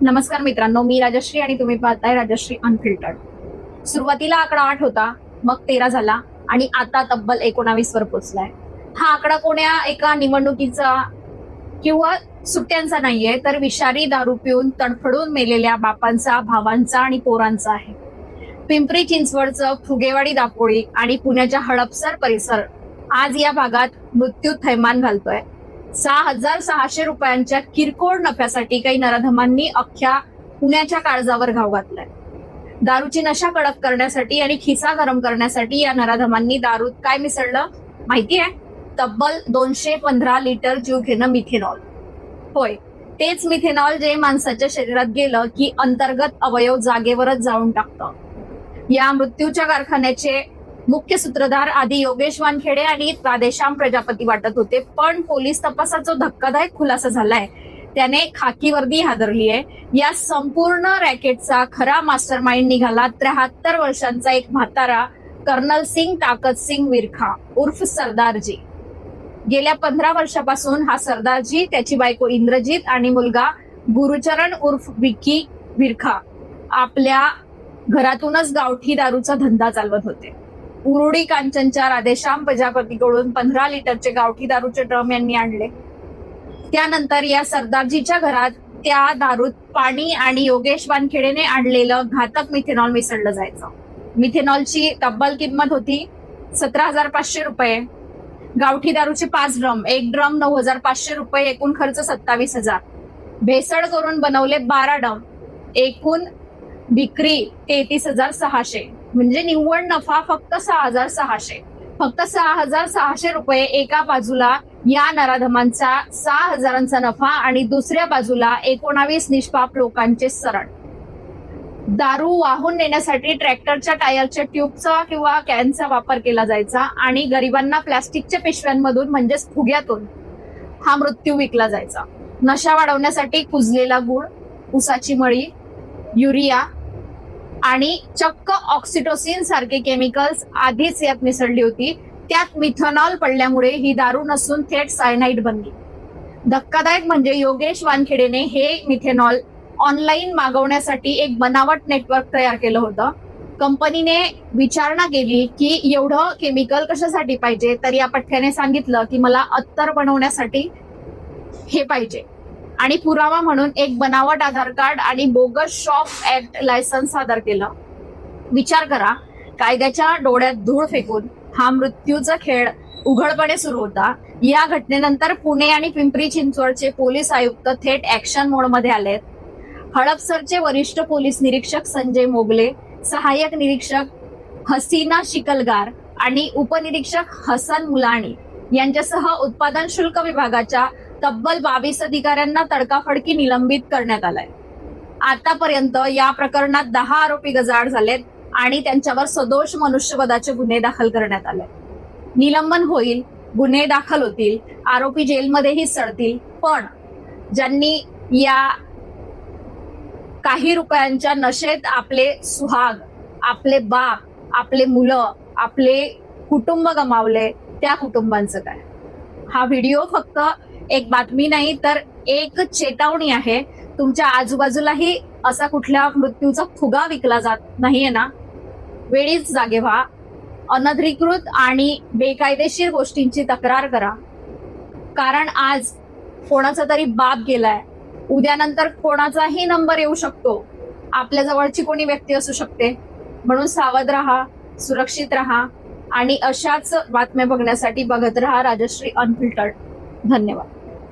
नमस्कार मित्रांनो, मी राजश्री आणि तुम्ही पाहताय राजश्री अनफिल्टर्ड. सुरुवातीला आकडा 8 होता, मग 13 झाला आणि आता तब्बल 19 वर पोहोचलाय. हा आकडा कोण्या एका निवडणुकीचा किंवा सुट्ट्यांचा नाहीये, तर विषारी दारू पिऊन तडफडून मेलेल्या बापांचा, भावांचा आणि पोरांचा आहे. पिंपरी चिंचवडचं फुगेवाडी दापोळी आणि पुण्याच्या हडपसर परिसर आज या भागात मृत्यू थैमान घालतोय. 6,600 रुपयांच्या किरकोळ नफ्यासाठी काही नराधमांनी अख्ख्या पुण्याच्या काळजावर घाव घातलाय. दारूची नशा कडक करण्यासाठी आणि खिसा गरम करण्यासाठी या नराधमांनी दारूत काय मिसळलं माहिती आहे? तब्बल 215 लिटर जीव घेणं मिथेनॉल. होय, तेच मिथेनॉल जे माणसाच्या शरीरात गेलं की अंतर्गत अवयव जागेवरच जाळून टाकतं. या मृत्यूच्या कारखान्याचे मुख्य सूत्रधार आधी योगेश वानखेडे आणि राधेश्याम प्रजापती वाटत होते, पण पोलीस तपासाचा जो धक्कादायक खुलासा झालाय त्याने खाकी वर्दी हादरली आहे. या संपूर्ण रॅकेटचा खरा मास्टर माइंड निघाला 73 वर्षांचा एक म्हातारा कर्नल सिंग ताकत सिंग विरखा उर्फ सरदारजी. गेल्या 15 वर्षापासून हा सरदारजी, त्याची बायको इंद्रजीत आणि मुलगा गुरुचरण उर्फ विकी विरखा आपल्या घरातूनच गावठी दारूचा धंदा चालवत होते. उरुडी कांचनच्या राधेश्याम प्रजापतीकडून 15 लिटरचे गावठी दारूचे ड्रम यांनी आणले. त्यानंतर या सरदारजीच्या घरात त्या दारूत पाणी आणि योगेश वानखेडेने आणलेलं घातक मिथेनॉल मिसळलं जायचं. मिथेनॉलची तब्बल किंमत होती 17,500 रुपये. गावठी दारूचे 5 ड्रम, एक ड्रम 9,500 रुपये, एकूण खर्च 27,000. भेसळ करून बनवले 12 ड्रम, एकूण विक्री 33,600. म्हणजे निव्वळ नफा फक्त 6,600. फक्त 6,600 रुपये एका बाजूला या नराधमांचा 6,000चा नफा आणि दुसऱ्या बाजूला 19 निष्पाप लोकांचे सरण. दारू वाहून नेण्यासाठी ट्रॅक्टरच्या टायरच्या ट्यूबचा किंवा कॅनचा वापर केला जायचा आणि गरिबांना प्लास्टिकच्या पिशव्यांमधून म्हणजेच फुग्यातून हा मृत्यू विकला जायचा. नशा वाढवण्यासाठी कुजलेला गुळ, उसाची मळी, युरिया आणि चक्क ऑक्सिटोसिन सारखे केमिकल्स आधीच यात मिसळली होती. त्यात मिथेनॉल पडल्यामुळे ही दारू नसून थेट सायनाइड बनली. धक्कादायक म्हणजे योगेश वानखेडेने हे मिथेनॉल ऑनलाईन मागवण्यासाठी एक बनावट नेटवर्क तयार केलं होतं. कंपनीने विचारणा केली की एवढं केमिकल कशासाठी पाहिजे, तर या पठ्ठ्याने सांगितलं की मला अत्तर बनवण्यासाठी हे पाहिजे आणि पुरावा म्हणून एक बनावट आधार कार्ड आणि बोगस शॉप ऍक्ट लायसन्स सादर केलं. विचार करा, कायद्याच्या डोळ्यात धूळ फेकून हा मृत्यूचा खेळ उघडपणे सुरू होता. या घटनेनंतर पुणे आणि पिंपरी चिंचवडचे पोलीस आयुक्त थेट ऍक्शन मोड मध्ये आलेत. हडपसरचे वरिष्ठ पोलीस निरीक्षक संजय मोगले, सहाय्यक निरीक्षक हसीना शिकलगार आणि उपनिरीक्षक हसन मुलाणी यांच्यासह उत्पादन शुल्क विभागाच्या तब्बल 22 अधिकाऱ्यांना तडकाफडकी निलंबित करण्यात आलाय. आतापर्यंत या प्रकरणात 10 आरोपी गजाआड झालेत आणि त्यांच्यावर सदोष मनुष्यवधाचे गुन्हे दाखल करण्यात आले. निलंबन होईल, गुन्हे दाखल होतील, आरोपी जेलमध्येही सडतील, पण ज्यांनी या काही रुपयांच्या नशेत आपले सुहाग, आपले बाप, आपले मुलं, आपले कुटुंब गमावले, त्या कुटुंबांचं काय? हा व्हिडिओ फक्त एक बातमी नाही, तर एक चेतावणी आहे. तुमच्या आजूबाजूलाही असा कुठल्या मृत्यूचा फुगा विकला जात नाहीये ना, वेळीच जागे व्हा. अनधिकृत आणि बेकायदेशीर गोष्टींची तक्रार करा, कारण आज कोणाचा तरी बाप गेलाय, उद्यानंतर कोणाचाही नंबर येऊ शकतो, आपल्या जवळची कोणी व्यक्ती असू शकते. म्हणून सावध राहा, सुरक्षित राहा आणि अशाच बातम्या बघण्यासाठी बघत राहा राजश्री अनफिल्टर्ड. धन्यवाद.